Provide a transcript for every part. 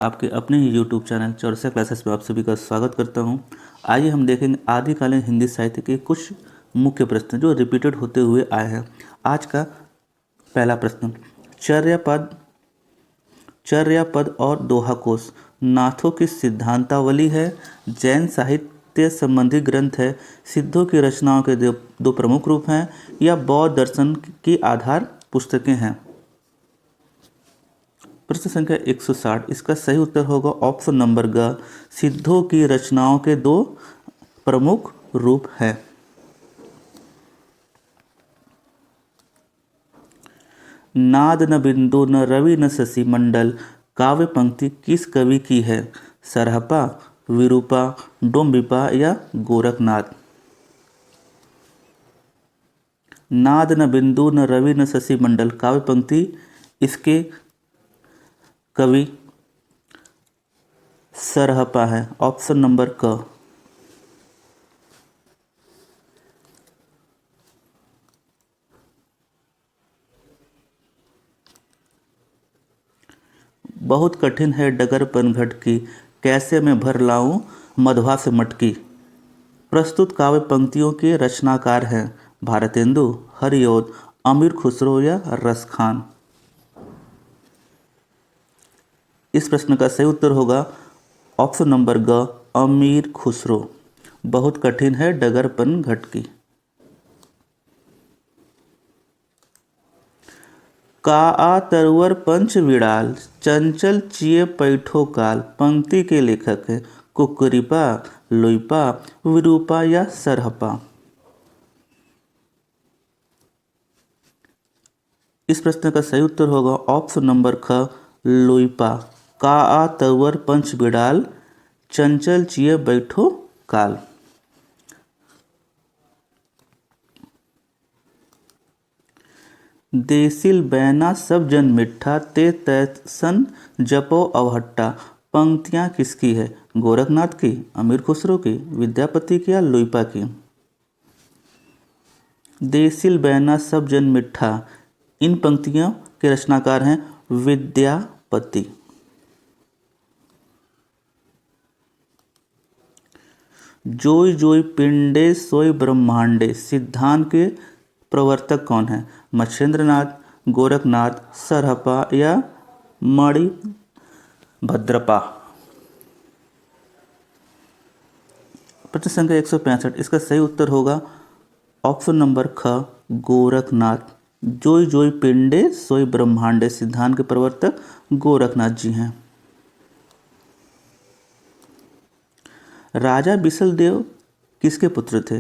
आपके अपने ही YouTube channel Chaurasia classes में आप सभी का स्वागत करता हूं। आइए हम देखेंगे आदिकालीन हिंदी साहित्य के कुछ मुख्य प्रश्न जो रिपीटेड होते हुए आए हैं। आज का पहला प्रश्न, चर्यापद और दोहा कोश नाथों की सिद्धांतावली है, जैन साहित्य संबंधी ग्रंथ है, सिद्धों की रचनाओं के दो प्रमुख रूप हैं, या बौद्ध दर्शन की आधार पुस्तकें हैं। प्रश्न संख्या 160, इसका सही उत्तर होगा ऑप्शन नंबर ग, सिद्धों की रचनाओं के दो प्रमुख रूप हैं। नाद न बिंदु न रवि न शशि मंडल काव्य पंक्ति किस कवि की है? सरहपा, विरूपा, डोम्बिपा या गोरखनाथ? नाद न बिंदु न रवि न शशि मंडल काव्य पंक्ति इसके कवि सरहपा है, ऑप्शन नंबर क। बहुत कठिन है डगर पनघट की, कैसे मैं भर लाऊं मधवा से मटकी। प्रस्तुत काव्य पंक्तियों के रचनाकार हैं भारतेंदु, हरिऔध, अमीर खुसरो या रसखान? इस प्रश्न का सही उत्तर होगा ऑप्शन नंबर ग, अमीर खुसरो। बहुत कठिन है डगर पनघट की। का तरवर पंच विड़ाल चंचल चिए पैठो काल पंक्ति के लेखक है कुक्कुरिपा, लुइपा, विरूपा या सरहपा? इस प्रश्न का सही उत्तर होगा ऑप्शन नंबर ख, लुइपा। का तरवर पंच विड़ाल चंचल चिए बैठो काल। देसिल बैना सब जन मिठा ते तैसन जपो अवहट्टा पंक्तियाँ किसकी है? गोरखनाथ की, अमीर खुसरो की, विद्यापति की या लुइपा की? देसिल बैना सब जन मिठा, इन पंक्तियों के रचनाकार हैं विद्यापति। जोई जोई पिंडे सोई ब्रह्मांडे सिद्धांत के प्रवर्तक कौन है? मच्छेंद्रनाथ, गोरखनाथ, सरहपा या मणिभद्रपा? प्रश्न संख्या 165, इसका सही उत्तर होगा ऑप्शन नंबर ख, गोरखनाथ। जोई जोई पिंडे सोई ब्रह्मांडे सिद्धांत के प्रवर्तक गोरखनाथ जी हैं। राजा बिसल देव किसके पुत्र थे?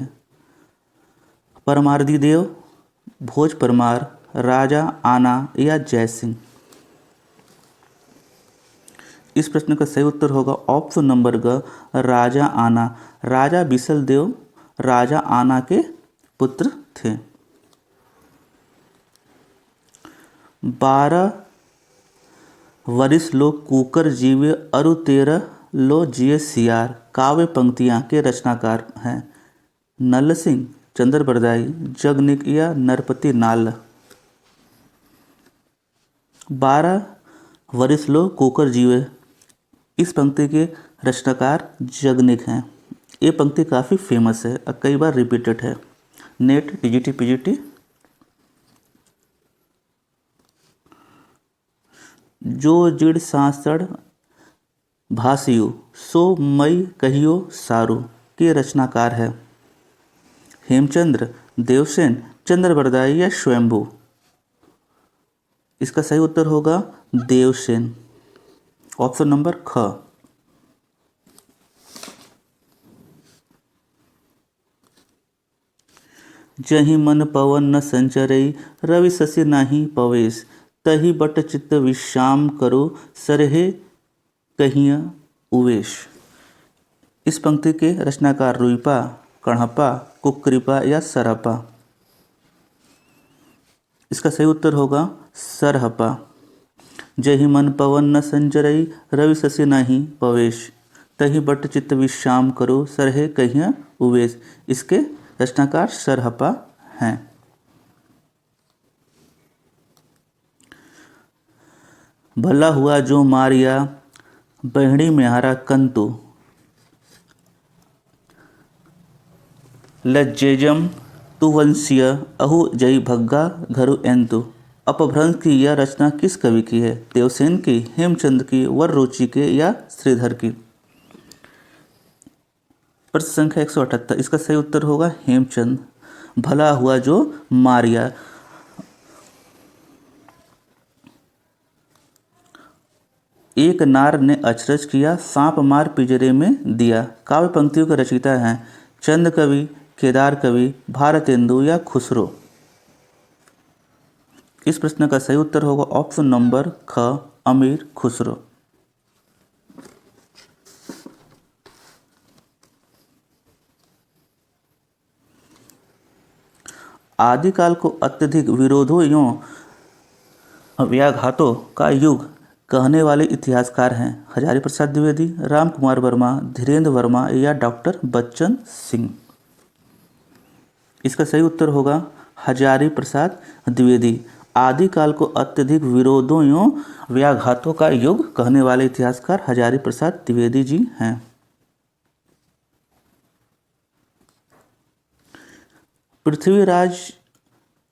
परमारदी देव, भोज परमार, राजा आना या जयसिंह? इस प्रश्न का सही उत्तर होगा ऑप्शन नंबर ग, राजा आना। राजा बिसल देव राजा आना के पुत्र थे। 12 वरिस लो कुकर जीवे अरु 13 लो जिये सियार काव्य पंक्तियां के रचनाकार हैं नल सिंह, चंद्र बरदाई, जगनिक या नरपति नाल? 12 वरिस लो कुकर जीवे, इस पंक्ति के रचनाकार जगनिक हैं। ये पंक्ति काफ़ी फेमस है और कई बार रिपीटेड है नेट, टीजीटी, पीजीटी। जो जिड़ सांसड़ भासियो सो मई कहियो सारू के रचनाकार है हेमचंद्र, देवसेन, चंद्र बरदाई या स्वयंभू? इसका सही उत्तर होगा देवसेन, ऑप्शन नंबर ख। जहि मन पवन न संचरई रवि शशि नाही पवेश तहि बट चित्त विश्राम करो सरहे कहिया उवेश? इस पंक्ति के रचनाकार रुइपा, कणहपा, कुक्कुरिपा या सरहपा? इसका सही उत्तर होगा सरहपा। जहि मन पवन न संचरई रवि शशि नाही पवेश तहि बट चित्त विश्राम करो सरहे कहिया उवेश, इसके रचनाकार सरहपा हैं। भला हुआ जो मारिया बहणी म्यारा कंतु, लज्जेजम तुवंशीय अहु जई भग्गा घरु एंतु। अपभ्रंश की यह रचना किस कवि की है? देवसेन की, हेमचंद की, वररुचि के या श्रीधर की? प्रश्न संख्या 178, इसका सही उत्तर होगा हेमचंद। भला हुआ जो मारिया। एक नार ने अचरज किया, सांप मार पिंजरे में दिया। काव्य पंक्तियों के रचयिता हैं चंद कवि, केदार कवि, भारतेंदु या खुसरो। इस प्रश्न का सही उत्तर होगा ऑप्शन नंबर ख, अमीर खुसरो। आदिकाल को अत्यधिक विरोधों एवं व्याघातों का युग कहने वाले इतिहासकार हैं हजारी प्रसाद द्विवेदी, राम कुमार वर्मा, धीरेन्द्र वर्मा या डॉक्टर बच्चन सिंह। इसका सही उत्तर होगा हजारी प्रसाद द्विवेदी। आदिकाल को अत्यधिक विरोधों एवं व्याघातों का युग कहने वाले इतिहासकार हजारी प्रसाद द्विवेदी जी हैं। पृथ्वीराज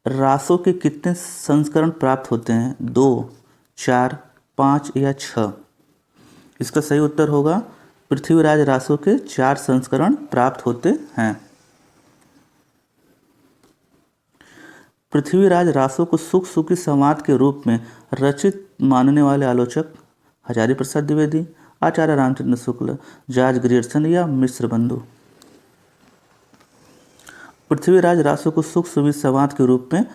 रासों के कितने संस्करण प्राप्त होते हैं? 2, 4, 5 या 6? इसका सही उत्तर होगा पृथ्वीराज रासों के 4 संस्करण प्राप्त होते हैं। पृथ्वीराज रासों को सुख सुखी संवाद के रूप में रचित मानने वाले आलोचक हजारी प्रसाद द्विवेदी, आचार्य रामचंद्र शुक्ल, जॉर्ज ग्रियर्सन या मिश्र बंधु। पृथ्वीराज रासों को सुख सुखी संवाद के रूप में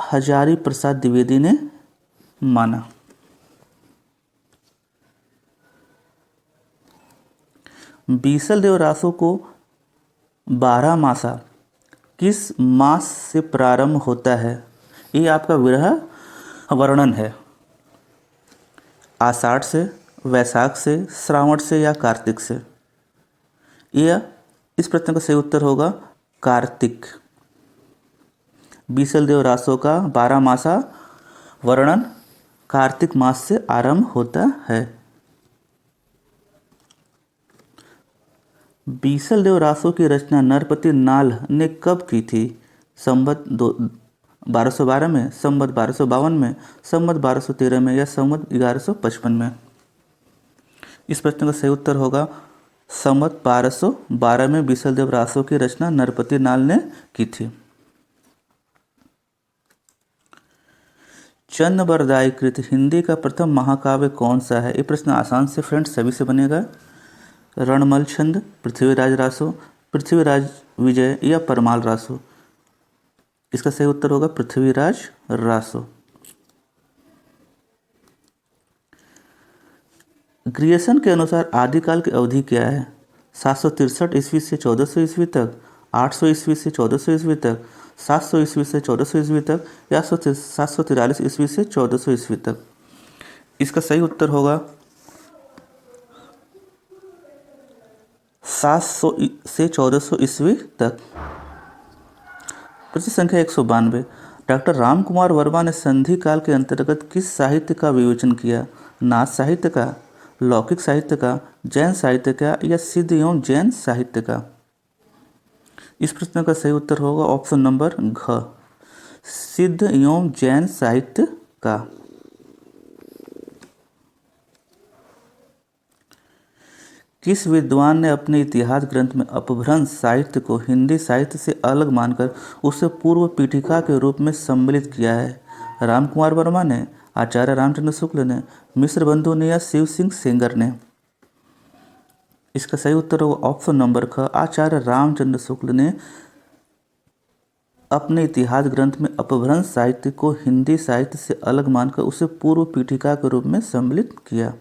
हजारी प्रसाद द्विवेदी ने माना। बीसल देव रासों को 12 मासा किस मास से प्रारंभ होता है? ये आपका विरह वर्णन है। आषाढ़ से, वैशाख से, श्रावण से या कार्तिक से? यह इस प्रश्न का सही उत्तर होगा कार्तिक। बीसल देव रासों का 12 मासा वर्णन कार्तिक मास से आरंभ होता है। बीसल देव रासों की रचना नरपति नाल ने कब की थी? संवत 1212 में, संवत 1252 में, संवत 1213 में या संवत 1155 में? इस प्रश्न का सही उत्तर होगा संवत 1212 में बीसल देव रासों की रचना नरपति नाल ने की थी। चंद बरदाई कृत हिंदी का प्रथम महाकाव्य कौन सा है? ये प्रश्न आसान से फ्रेंड्स सभी से बनेगा। रणमल छंद, पृथ्वीराज रासो, पृथ्वीराज विजय या परमाल रासो? इसका सही उत्तर होगा पृथ्वीराज रासो। ग्रियर्सन के अनुसार आदिकाल की अवधि क्या है? 763 ईस्वी से 1400 ईस्वी तक, 800 ईस्वी से 1400 ईस्वी तक, 700 ईस्वी से 1400 ईस्वी तक या 743 ईस्वी से 1400 ईस्वी तक? इसका सही उत्तर होगा 700 से 1400 ईस्वी तक। प्रश्न संख्या 192, डॉक्टर राम कुमार वर्मा ने संधि काल के अंतर्गत किस साहित्य का विवेचन किया? नाथ साहित्य का, लौकिक साहित्य का, जैन साहित्य का या सिद्ध एवं जैन साहित्य का? इस प्रश्न का सही उत्तर होगा ऑप्शन नंबर घ, सिद्ध एवं जैन साहित्य का। किस विद्वान ने अपने इतिहास ग्रंथ में अपभ्रंश साहित्य को हिंदी साहित्य से अलग मानकर उसे पूर्व पीठिका के रूप में सम्मिलित किया है? राम कुमार वर्मा ने, आचार्य रामचंद्र शुक्ल ने, मिश्र बंधु ने या शिव सिंह सेंगर ने? इसका सही उत्तर होगा ऑप्शन नंबर ख, आचार्य रामचंद्र शुक्ल ने अपने इतिहास ग्रंथ में अपभ्रंश साहित्य को हिंदी साहित्य से अलग मानकर उसे पूर्व पीठिका के रूप में सम्मिलित किया।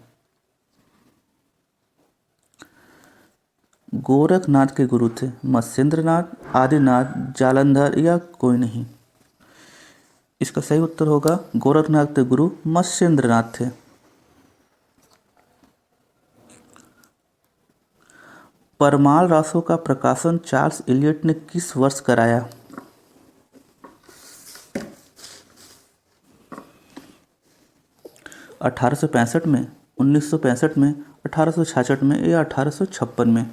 गोरखनाथ के गुरु थे मत्स्येंद्रनाथ, आदिनाथ, जालंधर या कोई नहीं? इसका सही उत्तर होगा गोरखनाथ के गुरु मत्स्येंद्रनाथ थे। परमाल रासों का प्रकाशन चार्ल्स इलियट ने किस वर्ष कराया? 1865 में, 1965 में, 1866 में या 1856 में।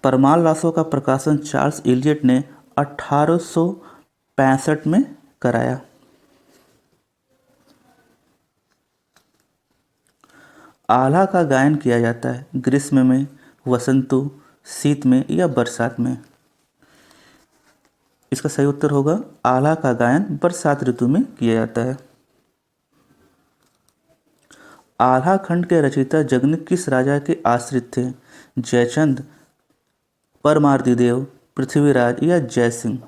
परमाल रासों का प्रकाशन चार्ल्स इलियट ने 1865 में कराया। आल्हा का गायन किया जाता है ग्रीष्म में, वसंतु, शीत में या बरसात में। इसका सही उत्तर होगा आल्हा का गायन बरसात ऋतु में किया जाता है। आल्हा खंड के रचयिता जगनिक किस राजा के आश्रित थे? जयचंद, परमार्दिदेव, पृथ्वीराज या जयसिंह।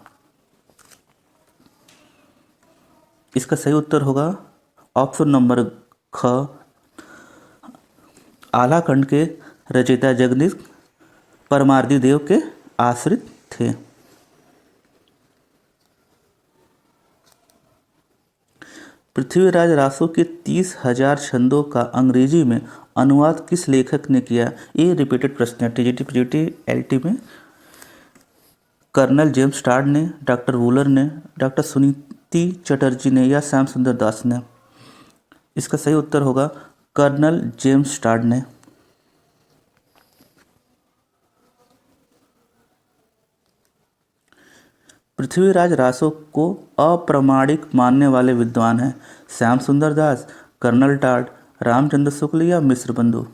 इसका सही उत्तर होगा ऑप्शन नंबर ख, आल्हा खंड के रचयिता जगनिक परमार्दिदेव के आश्रित थे। पृथ्वीराज रासो के 30,000 छंदों का अंग्रेजी में अनुवाद किस लेखक ने किया? ये रिपीटेड प्रश्न है टीजीटी पीजीटी एलटी में। कर्नल जेम्स टाड ने, डॉक्टर वूलर ने, डॉक्टर सुनीति चटर्जी ने या श्याम सुंदर दास ने। इसका सही उत्तर होगा कर्नल जेम्स टाड ने। पृथ्वीराज रासो को अप्रामाणिक मानने वाले विद्वान हैं? श्याम सुंदर दास, कर्नल टाड, रामचंद्र शुक्ल या मिश्र बंधु।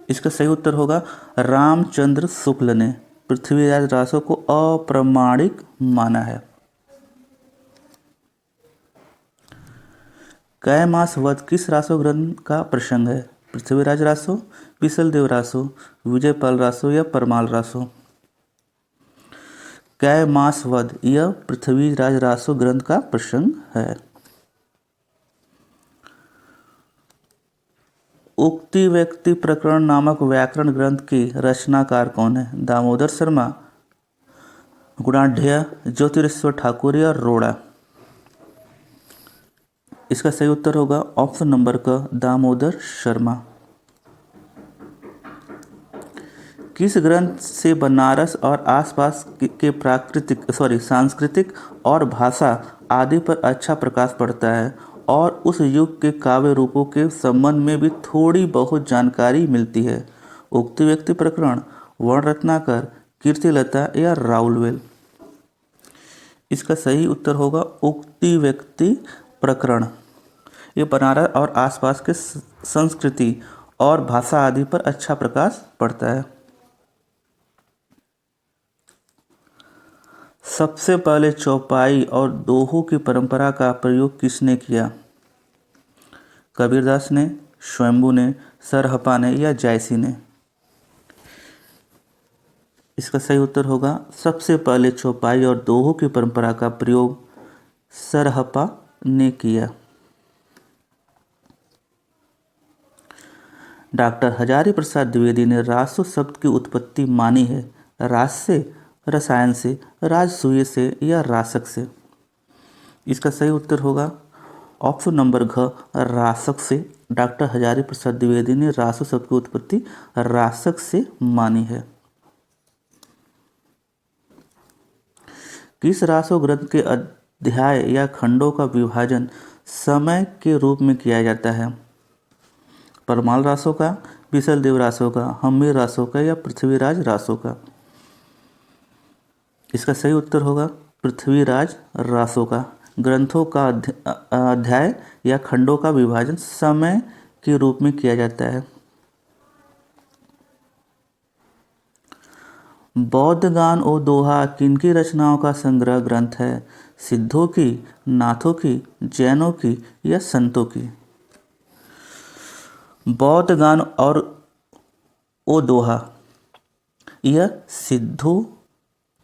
इसका सही उत्तर होगा रामचंद्र शुक्ल ने पृथ्वीराज रासो को अप्रामाणिक माना है। कैमास वध किस रासो ग्रंथ का प्रसंग है? पृथ्वीराज रासो, बिसलदेव रासो, विजयपाल रासो या परमाल रासो। कैमास वध यह पृथ्वीराज रासो ग्रंथ का प्रसंग है। उक्ति व्यक्ति प्रकरण नामक व्याकरण ग्रंथ की रचनाकार कौन है? दामोदर शर्मा, गुणाढ्य, ज्योतिरेश्वर ठाकुर या रोड़ा। इसका सही उत्तर होगा ऑप्शन नंबर क, दामोदर शर्मा। किस ग्रंथ से बनारस और आसपास के सांस्कृतिक और भाषा आदि पर अच्छा प्रकाश पड़ता है और उस युग के काव्य रूपों के संबंध में भी थोड़ी बहुत जानकारी मिलती है? उक्ति व्यक्ति प्रकरण, वर्ण रत्नाकर, कीर्तिलता या राउलवेल। इसका सही उत्तर होगा उक्ति व्यक्ति प्रकरण। ये बनारस और आसपास के संस्कृति और भाषा आदि पर अच्छा प्रकाश पड़ता है। सबसे पहले चौपाई और दोहों की परंपरा का प्रयोग किसने किया? कबीरदास ने, स्वयंभू ने, सरहपा ने या जायसी ने। इसका सही उत्तर होगा सबसे पहले चौपाई और दोहों की परंपरा का प्रयोग सरहपा ने किया। डॉक्टर हजारी प्रसाद द्विवेदी ने रासो शब्द की उत्पत्ति मानी है? रास से, रसायन से, राजसूय से या रासक से। इसका सही उत्तर होगा ऑप्शन नंबर घ, रासक से। डॉक्टर हजारी प्रसाद द्विवेदी ने रासो शब्द की उत्पत्ति रासक से मानी है। किस रासो ग्रंथ के अध्याय या खंडों का विभाजन समय के रूप में किया जाता है? परमाल रासो का, बिसलदेव रासो का, हम्मीर रासो का या पृथ्वीराज रासो का। इसका सही उत्तर होगा पृथ्वीराज रासो का। ग्रंथों का अध्याय या खंडों का विभाजन समय के रूप में किया जाता है। बौद्ध गान और दोहा किनकी रचनाओं का संग्रह ग्रंथ है? सिद्धों की, नाथों की, जैनों की या संतों की। बौद्ध गान और ओ दोहा यह सिद्धों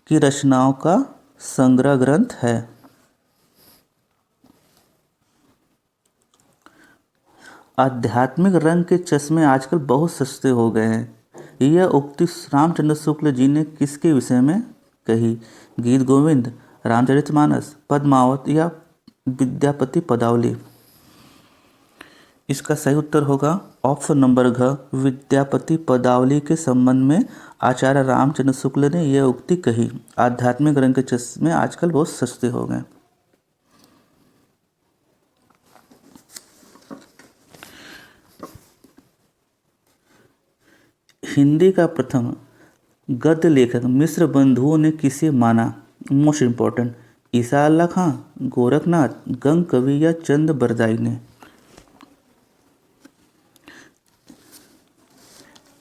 की रचनाओं का संग्रह ग्रंथ है। आध्यात्मिक रंग के चश्मे आजकल बहुत सस्ते हो गए हैं। यह उक्ति रामचंद्र शुक्ल जी ने किसके विषय में कही? गीत गोविंद, रामचरितमानस, पद्मावत या विद्यापति पदावली। इसका सही उत्तर होगा ऑप्शन नंबर घ, विद्यापति पदावली के संबंध में आचार्य रामचंद्र शुक्ल ने यह उक्ति कही। आध्यात्मिक रंग के चश्मे आजकल बहुत सस्ते हो गए। हिंदी का प्रथम गद्य लेखक मिस्र बंधुओं ने किसे माना? मोस्ट इंपॉर्टेंट, ईसा अल्लाह खां, गोरखनाथ, गंग कवि या चंद बरदाई ने?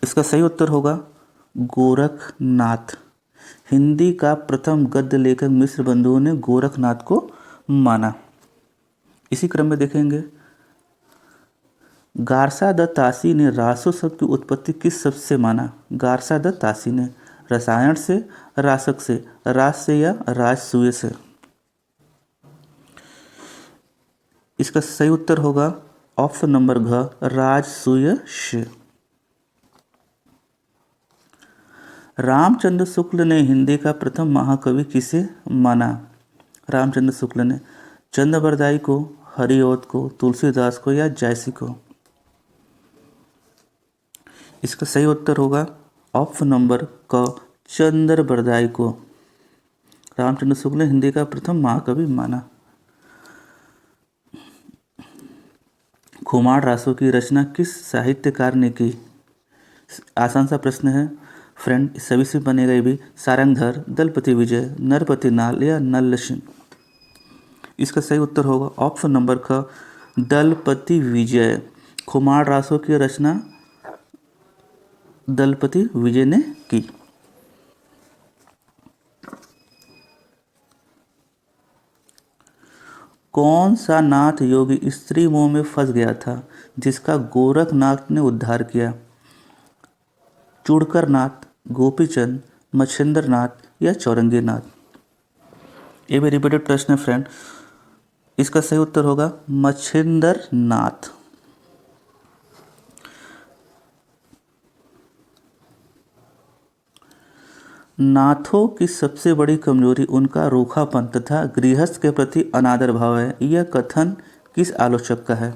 इसका सही उत्तर होगा गोरखनाथ। हिंदी का प्रथम गद्य लेखक मिस्र बंधुओं ने गोरखनाथ को माना। इसी क्रम में देखेंगे, गारसा द तासी ने रासो शब्द की उत्पत्ति किस शब्द से माना? गारसा द तासी ने रसायन से, रासक से, रास से या राजसूय से? इसका सही उत्तर होगा ऑप्शन नंबर घ, राजसूय से। रामचंद्र शुक्ल ने हिंदी का प्रथम महाकवि किसे माना? रामचंद्र शुक्ल ने चंद बरदाई को, हरिऔध को, तुलसीदास को या जयसी को? इसका सही उत्तर होगा ऑप्शन नंबर क, चंद्र बरदाई को। रामचंद्र शुक्ल ने हिंदी का प्रथम महाकवि माना। खुमार रासों की रचना किस साहित्यकार ने की? आसान सा प्रश्न है फ्रेंड, सभी से बनेगा ये भी। सारंगधर, दलपति विजय, नरपति नाल या नल्ल सिंह? इसका सही उत्तर होगा ऑप्शन नंबर ख, दलपति विजय। खुमार रासों की रचना दलपति विजय ने की। कौन सा नाथ योगी स्त्री मोह में फंस गया था जिसका गोरखनाथ ने उद्धार किया? चूड़कर नाथ, गोपीचंद, मच्छिंद्र नाथ या चौरंगी नाथ? ये भी रिपीटेड प्रश्न है फ्रेंड। इसका सही उत्तर होगा मच्छिंद्र नाथ। नाथों की सबसे बड़ी कमजोरी उनका रूखापन तथा गृहस्थ के प्रति अनादर भाव है, यह कथन किस आलोचक का है?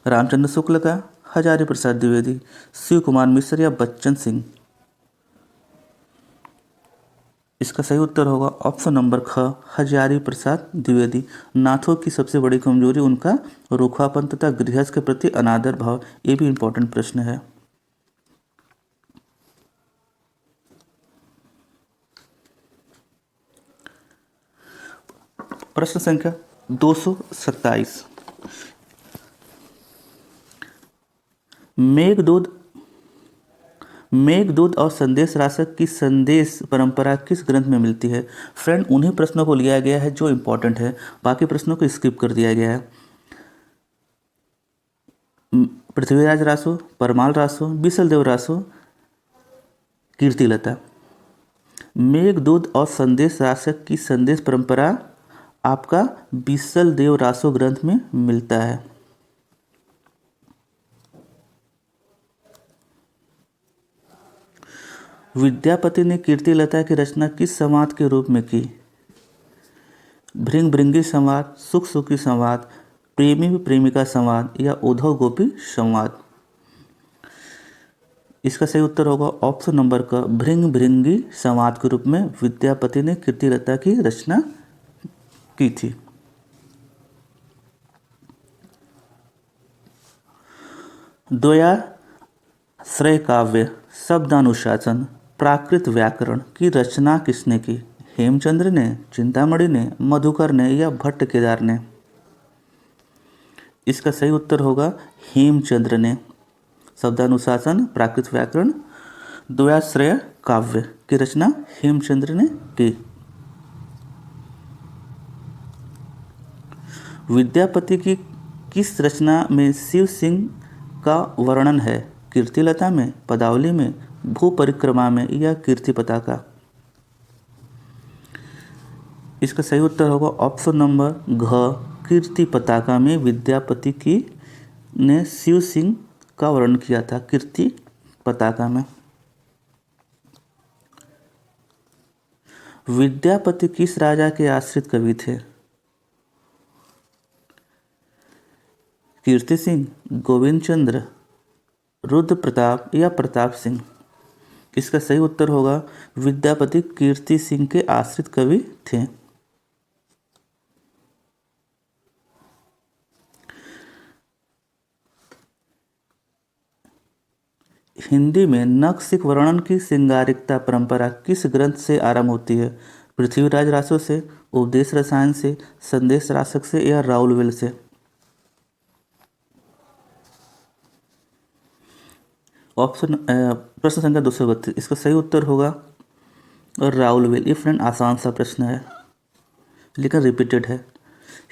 रामचंद्र शुक्ल का, हजारी प्रसाद द्विवेदी, शिव कुमार मिश्र या बच्चन सिंह? इसका सही उत्तर होगा ऑप्शन नंबर ख, हजारी प्रसाद द्विवेदी। नाथों की सबसे बड़ी कमजोरी उनका रूखापन तथा गृहस्थ के प्रति अनादर भाव। ये भी इंपॉर्टेंट प्रश्न है। प्रश्न संख्या 227, मेघदूत और संदेश राशक की संदेश परंपरा किस ग्रंथ में मिलती है? फ्रेंड, उन्हीं प्रश्नों को लिया गया है जो इंपॉर्टेंट है, बाकी प्रश्नों को स्किप कर दिया गया है। पृथ्वीराज रासो, परमाल रासो, बिसलदेव रासो, कीर्तिलता? मेघदूत और संदेश राशक की संदेश परंपरा आपका बिसलदेव रासो ग्रंथ में मिलता है। विद्यापति ने कीर्तिलता की रचना किस संवाद के रूप में की? भृंग भृंगी संवाद, सुख सुखी संवाद, प्रेमी प्रेमिका संवाद या उद्धव गोपी संवाद? इसका सही उत्तर होगा ऑप्शन नंबर क, भृंग भृंगी संवाद के रूप में विद्यापति ने कीर्तिलता की रचना की थी। द्वयाश्रय काव्य, शब्दानुशासन, प्राकृत व्याकरण की रचना किसने की? हेमचंद्र ने, चिंतामणि ने, मधुकर ने या भट्ट केदार ने? इसका सही उत्तर होगा हेमचंद्र ने। शब्दानुशासन, प्राकृत व्याकरण, द्वयाश्रय काव्य की रचना हेमचंद्र ने की। विद्यापति की किस रचना में शिव सिंह का वर्णन है? कीर्तिलता में, पदावली में, भू परिक्रमा में या कीर्ति पताका? इसका सही उत्तर होगा ऑप्शन नंबर घ, कीर्ति पताका में विद्यापति की ने शिव सिंह का वर्णन किया था, कीर्ति पताका में। विद्यापति किस राजा के आश्रित कवि थे? कीर्ति सिंह, गोविंद चंद्र, रुद्र प्रताप या प्रताप सिंह? इसका सही उत्तर होगा विद्यापति कीर्ति सिंह के आश्रित कवि थे। हिंदी में नक्सिक वर्णन की श्रृंगारिकता परंपरा किस ग्रंथ से आरंभ होती है? पृथ्वीराज रासो से, उपदेश रसायन से, संदेश रासक से या राउलवेल से? ऑप्शन प्रश्न संख्या 232, इसका सही उत्तर होगा और राउलवेल। ये फ्रेंड आसान सा प्रश्न है लेकिन रिपीटेड है।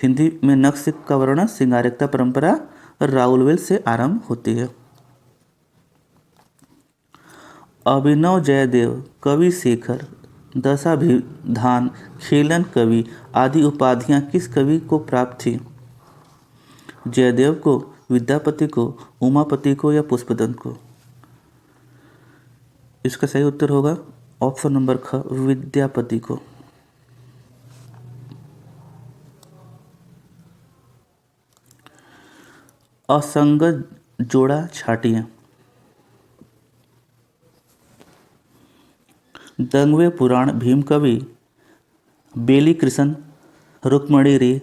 हिंदी में नक्सिक का वर्णन श्रृंगारिकता परंपरा राउलवेल से आरंभ होती है। अभिनव जयदेव, कवि शेखर, दशाभिधान, खेलन कवि आदि उपाधियां किस कवि को प्राप्त थी? जयदेव को, विद्यापति को, उमापति को या पुष्पदंत को? इसका सही उत्तर होगा ऑप्शन नंबर ख, विद्यापति को। असंगत जोड़ा छाटियां। दंगवे पुराण भीम कवि, बेली कृष्ण, रुक्मणी रे,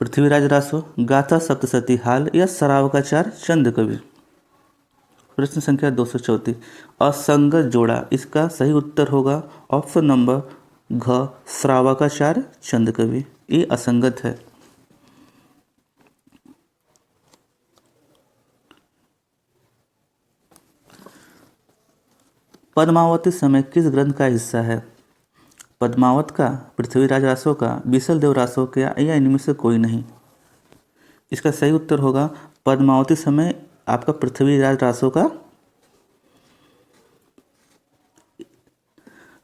पृथ्वीराज रासो, गाथा सप्तशती हाल या सरावकाचार चंद कवि? प्रश्न संख्या 234, असंगत जोड़ा, इसका सही उत्तर होगा ऑप्शन नंबर घ, श्रावकाचार्य चंद कवि। ये असंगत है। पद्मावती समय किस ग्रंथ का हिस्सा है? पद्मावत का, पृथ्वीराज रासो का, बीसल देव रासो का या इनमें से कोई नहीं? इसका सही उत्तर होगा पद्मावती समय आपका पृथ्वीराज रासो का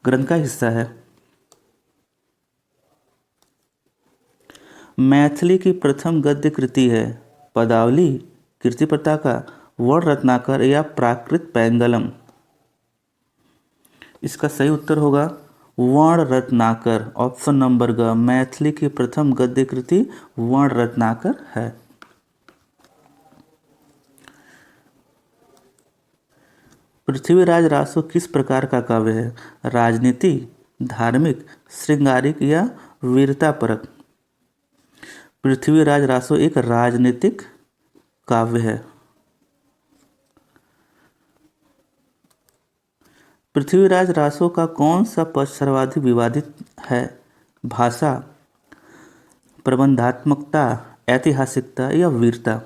ग्रंथ का हिस्सा है। मैथिली की प्रथम गद्य कृति है पदावली, कीर्ति पताका, वर्ण रत्नाकर या प्राकृत पैंगलम? इसका सही उत्तर होगा वर्ण रत्नाकर, ऑप्शन नंबर ग। मैथिली की प्रथम गद्य कृति वर्ण रत्नाकर है। पृथ्वीराज रासो किस प्रकार का काव्य है? राजनीति, धार्मिक, श्रृंगारिक या वीरतापरक? पृथ्वीराज रासो एक राजनीतिक काव्य है। पृथ्वीराज रासो का कौन सा पद सर्वाधिक विवादित है? भाषा, प्रबंधात्मकता, ऐतिहासिकता या वीरता?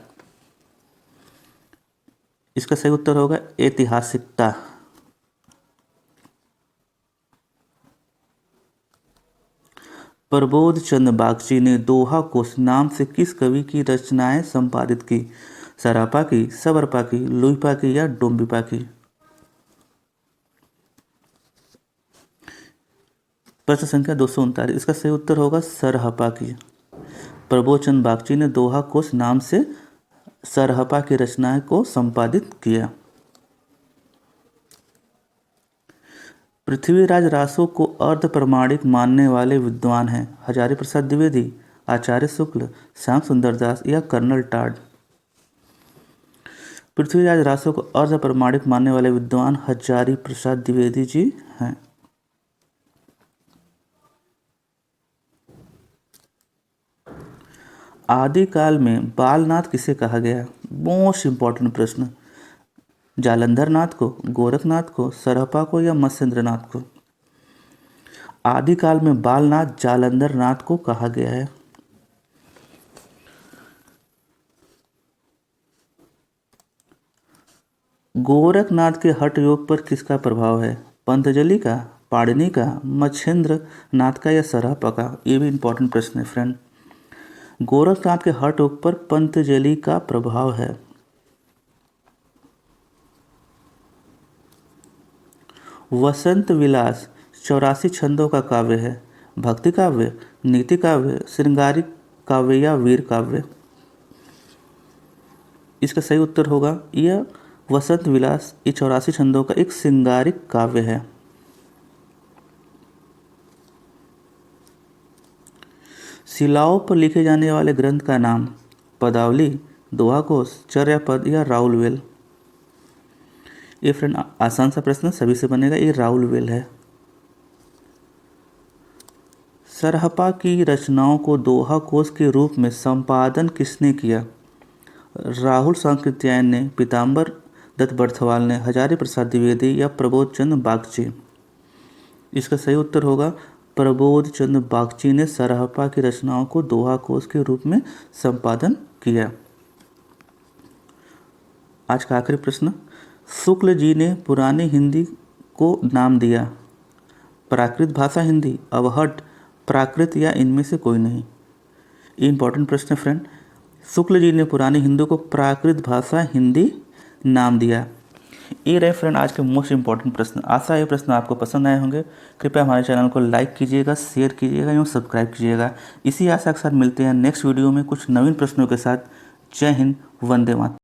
इसका सही उत्तर होगा ऐतिहासिकता। प्रबोध चंद बागची ने दोहा कोश नाम से किस कवि की रचनाएं संपादित की? सरापा की, सबरपा की, लुइपा की या डोम्बिपा की? प्रश्न संख्या 239, इसका सही उत्तर होगा सरहपा की। प्रबोधचंद बागची ने दोहा कोश नाम से सरहपा की रचनाएं को संपादित किया। पृथ्वीराज रासो को अर्ध प्रमाणिक मानने वाले विद्वान हैं हजारी प्रसाद द्विवेदी, आचार्य शुक्ल, श्याम सुंदर दास या कर्नल टाड? पृथ्वीराज रासो को अर्ध प्रमाणिक मानने वाले विद्वान हजारी प्रसाद द्विवेदी जी हैं। आदिकाल में बालनाथ किसे कहा गया? मोस्ट इंपॉर्टेंट प्रश्न। जालंधर नाथ को, गोरखनाथ को, सरहपा को या मत्स्येंद्रनाथ को? आदिकाल में बालनाथ जालंधर नाथ को कहा गया है। गोरखनाथ के हठ योग पर किसका प्रभाव है? पंतजलि का, पाणिनि का, मच्छेंद्र नाथ का या सरहपा का? ये भी इंपॉर्टेंट प्रश्न है फ्रेंड। गोरखनाथ के हठ योग पर पंतजलि का प्रभाव है। वसंत विलास 84 छंदों का काव्य है। भक्ति काव्य, नीति काव्य, श्रृंगारिक काव्य या वीर काव्य? इसका सही उत्तर होगा यह वसंत विलास 84 छंदों का एक श्रृंगारिक काव्य है। शिलाओं पर लिखे जाने वाले ग्रंथ का नाम? पदावली, दोहा कोश, चर्यापद या राउलवेल? ये फ्रेंड आसान सा प्रश्न सभी से बनेगा, ये राउलवेल है। सरहपा की रचनाओं को दोहा कोश के रूप में संपादन किसने किया? राहुल सांकृत्यायन ने, पीताम्बर दत्त बर्थवाल ने, हजारी प्रसाद द्विवेदी या प्रबोध चंद्र बागची? इसका सही उत्तर होगा प्रबोध चंद्र बागची ने सराहपा की रचनाओं को दोहा कोश के रूप में संपादन किया। आज का आखिरी प्रश्न, शुक्ल जी ने पुरानी हिंदी को नाम दिया? प्राकृत भाषा हिंदी, अवहट, प्राकृत या इनमें से कोई नहीं? इंपॉर्टेंट प्रश्न है फ्रेंड। शुक्ल जी ने पुरानी हिंदी को प्राकृत भाषा हिंदी नाम दिया। ये रहे फ्रेंड आज के मोस्ट इंपॉर्टेंट प्रश्न। आशा ये प्रश्न आपको पसंद आए होंगे। कृपया हमारे चैनल को लाइक कीजिएगा, शेयर कीजिएगा एवं सब्सक्राइब कीजिएगा। इसी आशा के साथ मिलते हैं नेक्स्ट वीडियो में कुछ नवीन प्रश्नों के साथ। जय हिंद, वंदे मातरम।